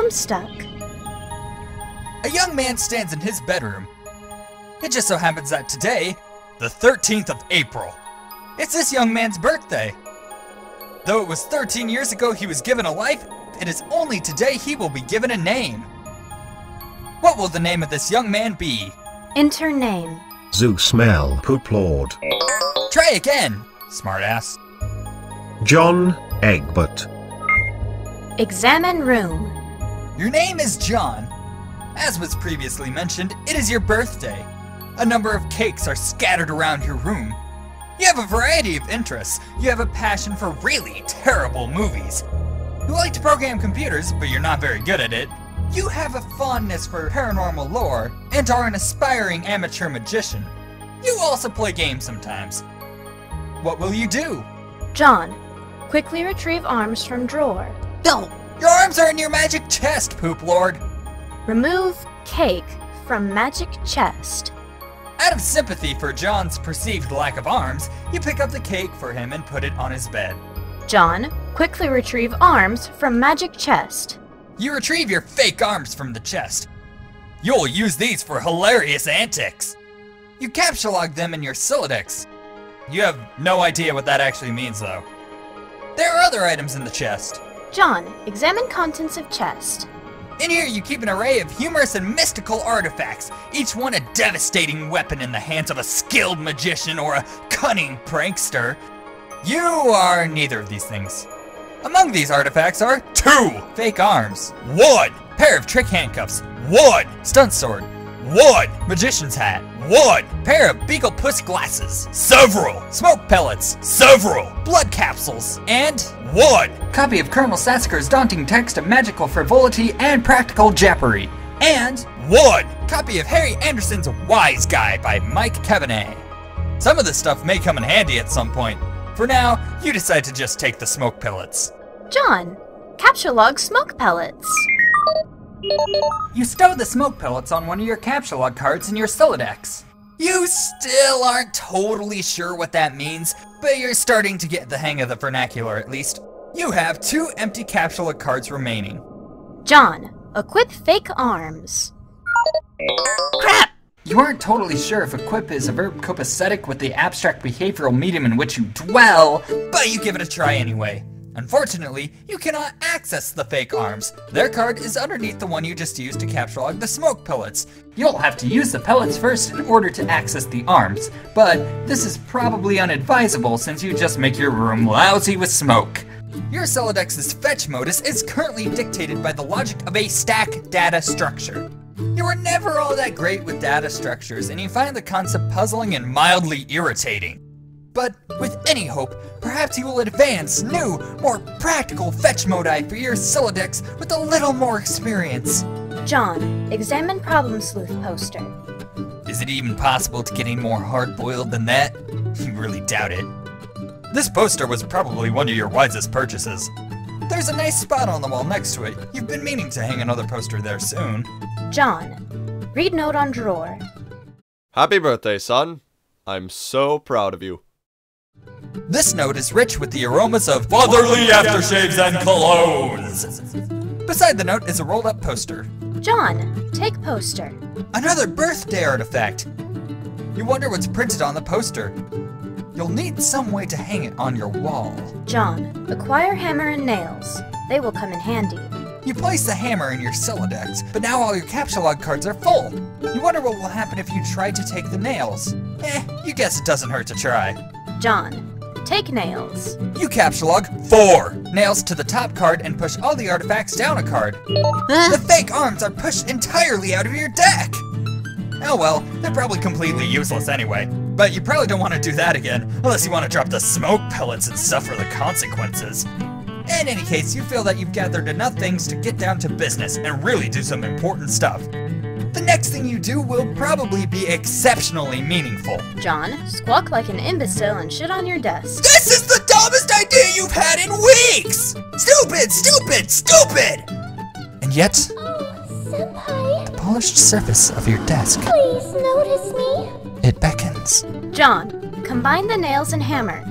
Homestuck. A young man stands in his bedroom. It just so happens that today, the 13th of April, it's this young man's birthday. Though it was 13 years ago he was given a life, it is only today he will be given a name. What will the name of this young man be? Enter name. Zeusmel Poop Lord. Try again, smartass. John Egbert. Examine room. Your name is John. As was previously mentioned, it is your birthday. A number of cakes are scattered around your room. You have a variety of interests. You have a passion for really terrible movies. You like to program computers, but you're not very good at it. You have a fondness for paranormal lore, and are an aspiring amateur magician. You also play games sometimes. What will you do? John, quickly retrieve arms from drawer. No! Your arms are in your magic chest, Poop Lord! Remove cake from magic chest. Out of sympathy for John's perceived lack of arms, you pick up the cake for him and put it on his bed. John, quickly retrieve arms from magic chest. You retrieve your fake arms from the chest. You'll use these for hilarious antics. You captchalogue them in your Sylladex. You have no idea what that actually means, though. There are other items in the chest. John, examine contents of chest. In here you keep an array of humorous and mystical artifacts, each one a devastating weapon in the hands of a skilled magician or a cunning prankster. You are neither of these things. Among these artifacts are 2 fake arms, 1 pair of trick handcuffs, 1 stunt sword, 1 magician's hat, 1 pair of beagle puss glasses, several smoke pellets, several blood capsules, and 1 copy of Colonel Sassacre's daunting text of magical frivolity and practical jappery, and 1 copy of Harry Anderson's Wise Guy by Mike Cavanagh. Some of this stuff may come in handy at some point. For now, you decide to just take the smoke pellets. John, captchalogue smoke pellets. You stow the smoke pellets on one of your captchalogue cards in your Sylladex. You still aren't totally sure what that means, but you're starting to get the hang of the vernacular at least. You have 2 empty captchalogue cards remaining. John, equip fake arms. Crap! You aren't totally sure if equip is a verb copacetic with the abstract behavioral medium in which you dwell, but you give it a try anyway. Unfortunately, you cannot access the fake arms. Their card is underneath the one you just used to captchalogue the smoke pellets. You'll have to use the pellets first in order to access the arms, but this is probably unadvisable since you just make your room lousy with smoke. Your Syllodex's fetch modus is currently dictated by the logic of a stack data structure. You are never all that great with data structures, and you find the concept puzzling and mildly irritating. But with any hope, perhaps you will advance new, more practical fetch modi for your Sylladex with a little more experience. John, examine problem sleuth poster. Is it even possible to get any more hard-boiled than that? You really doubt it. This poster was probably one of your wisest purchases. There's a nice spot on the wall next to it. You've been meaning to hang another poster there soon. John, read note on drawer. Happy birthday, son. I'm so proud of you. This note is rich with the aromas of fatherly aftershaves and colognes. Beside the note is a rolled up poster. John, take poster. Another birthday artifact. You wonder what's printed on the poster. You'll need some way to hang it on your wall. John, acquire hammer and nails. They will come in handy. You place the hammer in your Sylladex, but now all your captchalogue cards are full. You wonder what will happen if you try to take the nails. You guess it doesn't hurt to try. John, take nails. You captchalogue 4 nails to the top card and push all the artifacts down a card. The fake arms are pushed entirely out of your deck! Oh well, they're probably completely useless anyway. But you probably don't want to do that again, unless you want to drop the smoke pellets and suffer the consequences. In any case, you feel that you've gathered enough things to get down to business and really do some important stuff. The next thing you do will probably be exceptionally meaningful. John, squawk like an imbecile and shit on your desk. This is the dumbest idea you've had in weeks! Stupid, stupid, stupid! And yet, Senpai, the polished surface of your desk, please notice me. it beckons. John, combine the nails and hammer.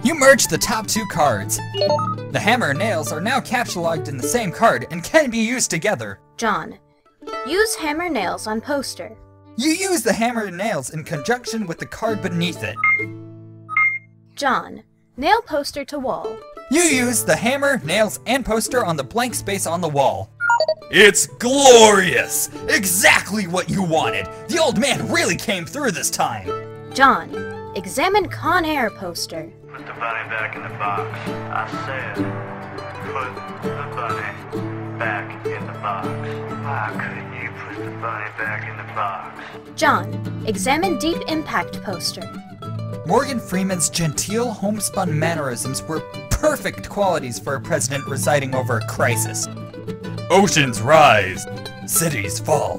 You merged the top 2 cards. The hammer and nails are now capsulized in the same card and can be used together. John, use hammer nails on poster. You use the hammer and nails in conjunction with the card beneath it. John, nail poster to wall. You use the hammer, nails, and poster on the blank space on the wall. It's glorious! Exactly what you wanted! The old man really came through this time! John, examine Con Air poster. Put the bunny back in the box. I said, put the bunny back in the box. Why couldn't you put the bunny back in the box? John, examine Deep Impact poster. Morgan Freeman's genteel homespun mannerisms were perfect qualities for a president residing over a crisis. Oceans rise, cities fall,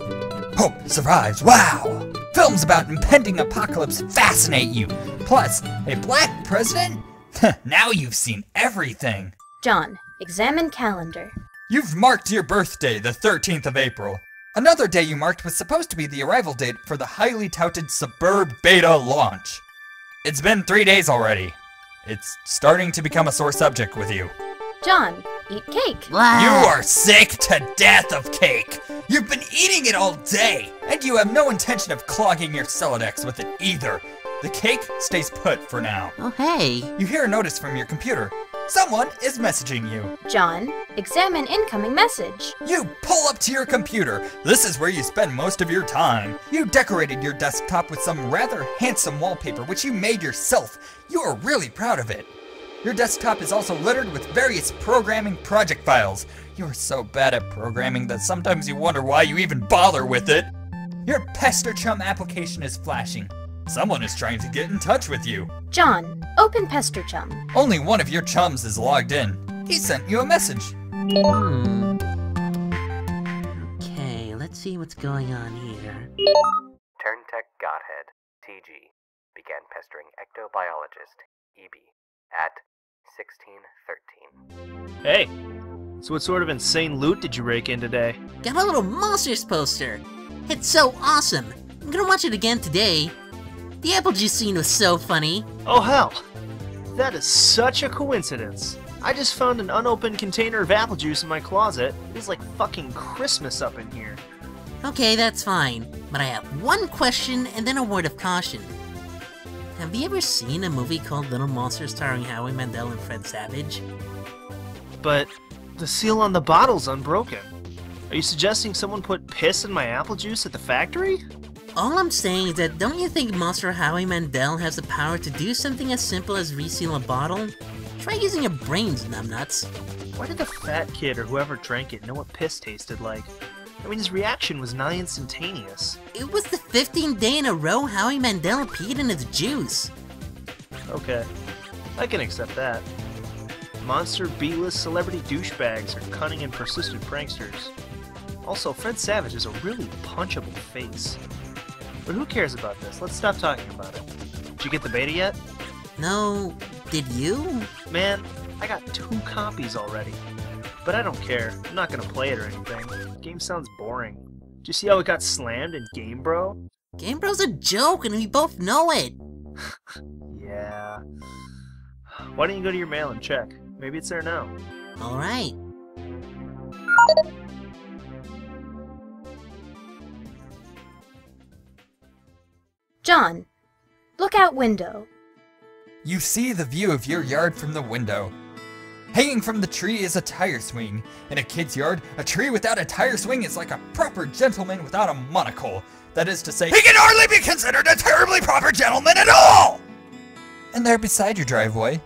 hope survives, wow! Films about impending apocalypse fascinate you. Plus, a black president? Now you've seen everything. John, examine calendar. You've marked your birthday, the 13th of April. Another day you marked was supposed to be the arrival date for the highly touted Suburb Beta launch. It's been 3 days already. It's starting to become a sore subject with you. John, eat cake. You are sick to death of cake. You've been eating it all day, and you have no intention of clogging your Celodex with it either. The cake stays put for now. Oh, hey. You hear a notice from your computer. Someone is messaging you. John, examine incoming message. You pull up to your computer. This is where you spend most of your time. You decorated your desktop with some rather handsome wallpaper which you made yourself. You are really proud of it. Your desktop is also littered with various programming project files. You are so bad at programming that sometimes you wonder why you even bother with it. Your Pester Chum application is flashing. Someone is trying to get in touch with you. John, open Pester Chum. Only one of your chums is logged in. He sent you a message. Okay, let's see what's going on here. Turntech Godhead, TG, began pestering ectobiologist, EB, at 1613. Hey, so what sort of insane loot did you rake in today? Got a little Monsters poster. It's so awesome. I'm gonna watch it again today. The apple juice scene was so funny. Oh hell, that is such a coincidence. I just found an unopened container of apple juice in my closet. It's like fucking Christmas up in here. Okay, that's fine. But I have one question and then a word of caution. Have you ever seen a movie called Little Monsters starring Howie Mandel and Fred Savage? But the seal on the bottle's unbroken. Are you suggesting someone put piss in my apple juice at the factory? All I'm saying is that don't you think Monster Howie Mandel has the power to do something as simple as reseal a bottle? Try using your brains, numbnuts. Why did the fat kid or whoever drank it know what piss tasted like? I mean, his reaction was nigh instantaneous. It was the 15th day in a row Howie Mandel peed in his juice. Okay, I can accept that. Monster B-list celebrity douchebags are cunning and persistent pranksters. Also, Fred Savage has a really punchable face. But who cares about this? Let's stop talking about it. Did you get the beta yet? No, did you? Man, I got 2 copies already. But I don't care. I'm not gonna play it or anything. The game sounds boring. Did you see how it got slammed in Game Bro? Game Bro's a joke and we both know it. Yeah. Why don't you go to your mail and check? Maybe it's there now. Alright. John, look out window. You see the view of your yard from the window. Hanging from the tree is a tire swing. In a kid's yard, a tree without a tire swing is like a proper gentleman without a monocle. That is to say, he can hardly be considered a terribly proper gentleman at all! And there beside your driveway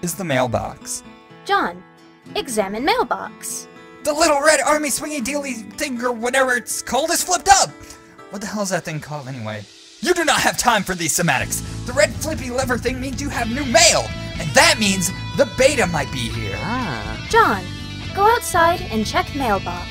is the mailbox. John, examine mailbox. The little red army swingy dealy thing or whatever it's called is flipped up! What the hell is that thing called anyway? You do not have time for these semantics. The red flippy lever thing means you have new mail, and that means the beta might be here. Ah. John, go outside and check mailbox.